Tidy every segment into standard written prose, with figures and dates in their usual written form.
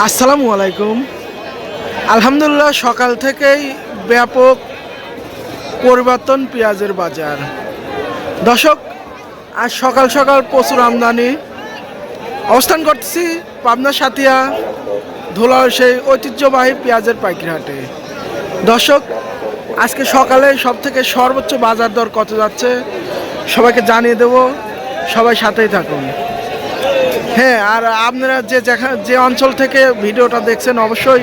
আসসালামু আলাইকুম। আলহামদুলিল্লাহ, সকাল থেকেই ব্যাপক পরিবর্তন পেঁয়াজের বাজার। দর্শক, আজ সকাল সকাল প্রচুর আমদানি। অবস্থান করতেছি পাবনা সাতিয়া ধুলার সেই ঐতিহ্যবাহী পেঁয়াজের পাইকারি হাটে। দর্শক, আজকে সকালে সব থেকে সর্বোচ্চ বাজার দর কত যাচ্ছে সবাইকে জানিয়ে দেব, সবাই সাথেই থাকুন। হ্যাঁ, আর আপনারা যে অঞ্চল থেকে ভিডিওটা দেখছেন অবশ্যই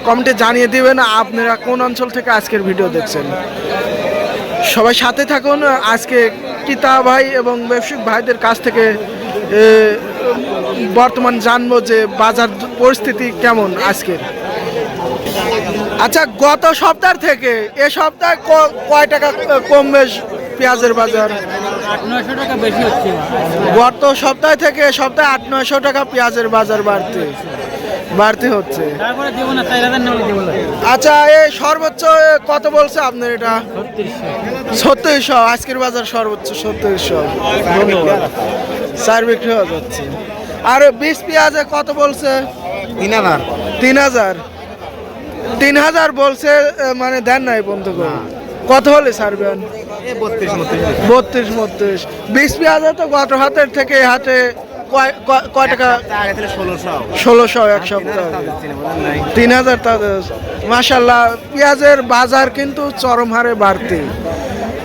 কমেন্টে জানিয়ে দিবেন আপনারা কোন অঞ্চল থেকে আজকের ভিডিও দেখছেন। সবাই সাথে থাকুন। আজকে ক্রেতা ভাই এবং ব্যবসায়িক ভাইদের কাছ থেকে বর্তমান জানবো যে বাজার পরিস্থিতি কেমন আজকের। আচ্ছা, গত সপ্তাহ থেকে এ সপ্তাহে কয় টাকা কমবে পেঁয়াজের বাজার? 800-900 টাকা বেশি হচ্ছে। গত সপ্তাহ থেকে সপ্তাহে 800-900 টাকা পেঁয়াজের বাজার বাড়তি হচ্ছে। তারপরে দেব না, 4000 নেওয়া দেব না। আচ্ছা, এই সর্বোচ্চ কত বলছে আপনার? এটা 3600। আজকের বাজার সর্বোচ্চ 3600। ধন্যবাদ। চার বিক্রি হয়ে যাচ্ছে। আর 20 পেঁয়াজে কত বলছে? 3000। 3000 বলছে, মানে দেন নাই বন্ধুগণ। কত হলে ছাড়বেন? 32-33। 20 পেঁয়াজে তো গত হাতের থেকে হাতে কয় টাকা? 1600 এক সপ্তাহ। 3000। মাশাল্লাহ, পেঁয়াজের বাজার কিন্তু চরম হারে বাড়তি।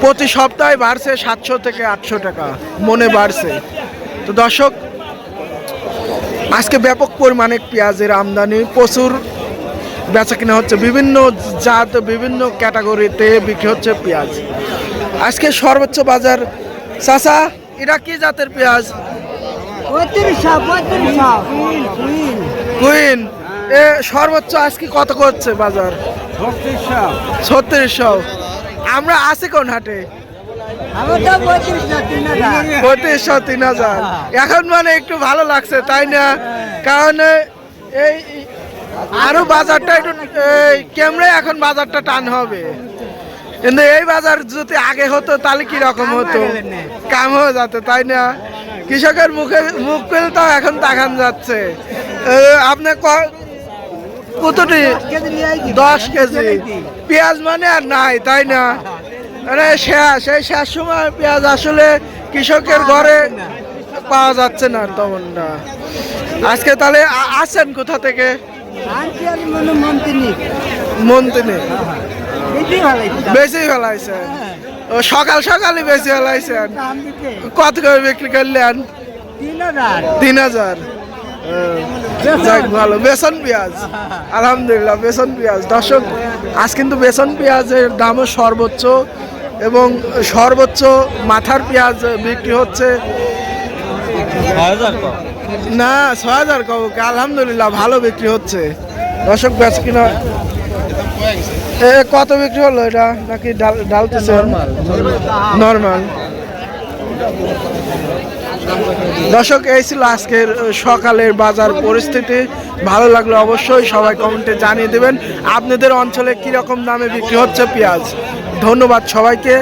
প্রতি সপ্তাহে বাড়ছে 700 থেকে 800 টাকা মনে বাড়ছে। তো দর্শক, আজকে ব্যাপক পরিমাণে পেঁয়াজের আমদানি, প্রচুর বেচা কিনা হচ্ছে। বিভিন্ন জাত, বিভিন্ন ক্যাটাগরিতে বিক্রি হচ্ছে পেঁয়াজ। আজকে সর্বোচ্চ বাজার। চাচা, এটা কি জাতের পেঁয়াজ? কুইন। এ সর্বোচ্চ আজকে কত করছে বাজার? 3600। আমরা আছি কোন হাটে? 3500 3000। এখন মানে একটু ভালো লাগছে, তাই না? কারণ এই আরো বাজারটা একটু ক্যামেরায় এখন বাজারটা টান হবে। কিন্তু এই বাজার যদি আগে হতো তাহলে কি রকম হতো? কাম হয়ে যেত, তাই না? কৃষকের মুখ পেলে তো এখন তাকান যাচ্ছে। আপনি কতটি? 10 কেজি পেঁয়াজ মানে আর নাই, তাই না? মানে সেই শেষ সময় পেঁয়াজ আসলে কৃষকের ঘরে পাওয়া যাচ্ছে না তেমন না। আজকে তাহলে আসছেন কোথা থেকে? মন্তিনি। বেশি ফেলাইছেন? ও, সকাল সকালই বেশি ফেলাইছেন। কত করে বিক্রি করলেন? 3000। যাক, ভালো। বেসন পেঁয়াজ, আলহামদুলিল্লাহ বেসন পেঁয়াজ। দর্শক, আজ কিন্তু বেসন পেঁয়াজের দামও সর্বোচ্চ, এবং সর্বোচ্চ মাথার পেঁয়াজ বিক্রি হচ্ছে না 6000 কবকে। আলহামদুলিল্লাহ ভালো বিক্রি হচ্ছে। দর্শক, বেচ কিনা কত বিক্রি হলো এটা? নাকি ডালতেছে? নর্মাল। দর্শক, এই ছিল আজকের সকালের বাজার পরিস্থিতি। ভালো লাগলো অবশ্যই সবাই কমেন্টে জানিয়ে দেবেন আপনাদের অঞ্চলে কিরকম দামে বিক্রি হচ্ছে পেঁয়াজ। ধন্যবাদ সবাইকে।